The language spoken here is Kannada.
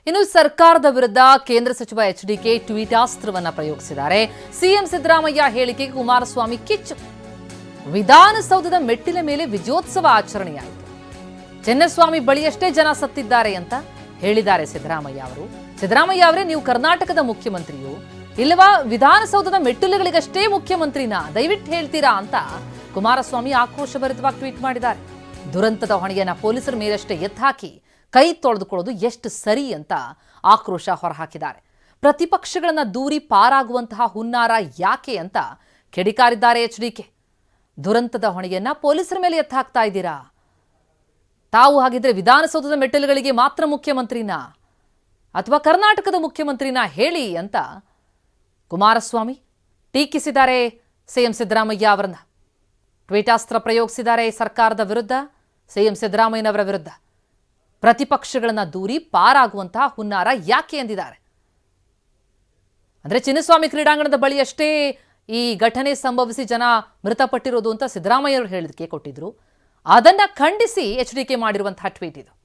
ಇನ್ನು ಸರ್ಕಾರದ ವಿರುದ್ಧ ಕೇಂದ್ರ ಸಚಿವ ಎಚ್ಡಿಕೆ ಟ್ವೀಟಾಸ್ತ್ರವನ್ನ ಪ್ರಯೋಗಿಸಿದ್ದಾರೆ. ಸಿಎಂ ಸಿದ್ದರಾಮಯ್ಯ ಹೇಳಿಕೆಗೆ ಕುಮಾರಸ್ವಾಮಿ ಕಿಚ್ಚು. ವಿಧಾನಸೌಧದ ಮೆಟ್ಟಿಲ ಮೇಲೆ ವಿಜಯೋತ್ಸವ ಆಚರಣೆಯಾಯಿತು. ಚಿನ್ನಸ್ವಾಮಿ ಬಳಿಯಷ್ಟೇ ಜನ ಸತ್ತಿದ್ದಾರೆ ಅಂತ ಹೇಳಿದ್ದಾರೆ ಸಿದ್ದರಾಮಯ್ಯ ಅವರು. ಸಿದ್ದರಾಮಯ್ಯ ಅವರೇ, ನೀವು ಕರ್ನಾಟಕದ ಮುಖ್ಯಮಂತ್ರಿಯು ಇಲ್ಲವಾ ವಿಧಾನಸೌಧದ ಮೆಟ್ಟಿಲುಗಳಿಗಷ್ಟೇ ಮುಖ್ಯಮಂತ್ರಿನಾ? ದಯವಿಟ್ಟು ಹೇಳ್ತೀರಾ ಅಂತ ಕುಮಾರಸ್ವಾಮಿ ಆಕ್ರೋಶಭರಿತವಾಗಿ ಟ್ವೀಟ್ ಮಾಡಿದ್ದಾರೆ. ದುರಂತದ ಹೊಣೆಯನ್ನ ಪೊಲೀಸರ ಮೇಲಷ್ಟೇ ಎತ್ತಾಕಿ ಕೈ ತೊಳೆದುಕೊಳ್ಳೋದು ಎಷ್ಟು ಸರಿ ಅಂತ ಆಕ್ರೋಶ ಹೊರಹಾಕಿದ್ದಾರೆ. ಪ್ರತಿಪಕ್ಷಗಳನ್ನ ದೂರಿ ಪಾರಾಗುವಂತಹ ಹುನ್ನಾರ ಯಾಕೆ ಅಂತ ಕಿಡಿಕಾರಿದ್ದಾರೆ ಎಚ್ಡಿಕೆ. ದುರಂತದ ಹೊಣೆಯನ್ನ ಪೊಲೀಸರ ಮೇಲೆ ಎತ್ತಾಕ್ತಾ ಇದ್ದೀರಾ? ತಾವು ಹಾಗಿದ್ರೆ ವಿಧಾನಸೌಧದ ಮೆಟ್ಟಿಲುಗಳಿಗೆ ಮಾತ್ರ ಮುಖ್ಯಮಂತ್ರಿನಾ ಅಥವಾ ಕರ್ನಾಟಕದ ಮುಖ್ಯಮಂತ್ರಿನಾ ಹೇಳಿ ಅಂತ ಕುಮಾರಸ್ವಾಮಿ ಟೀಕಿಸಿದ್ದಾರೆ ಸಿಎಂ ಸಿದ್ದರಾಮಯ್ಯ ಅವರನ್ನ. ಟ್ವೀಟಾಸ್ತ್ರ ಪ್ರಯೋಗಿಸಿದ್ದಾರೆ ಸರ್ಕಾರದ ವಿರುದ್ಧ, ಸಿಎಂ ಸಿದ್ದರಾಮಯ್ಯನವರ ವಿರುದ್ಧ. ಪ್ರತಿಪಕ್ಷಗಳನ್ನ ದೂರಿ ಪಾರಾಗುವಂತಹ ಹುನ್ನಾರ ಯಾಕೆ ಎಂದಿದ್ದಾರೆ. ಅಂದ್ರೆ ಚಿನ್ನಸ್ವಾಮಿ ಕ್ರೀಡಾಂಗಣದ ಬಳಿಯಷ್ಟೇ ಈ ಘಟನೆ ಸಂಭವಿಸಿ ಜನ ಮೃತಪಟ್ಟಿರೋದು ಅಂತ ಸಿದ್ದರಾಮಯ್ಯ ಅವರು ಹೇಳಿಕೆ ಕೊಟ್ಟಿದ್ರು. ಅದನ್ನ ಖಂಡಿಸಿ ಎಚ್ಡಿಕೆ ಮಾಡಿರುವಂತಹ ಟ್ವೀಟ್ ಇದು.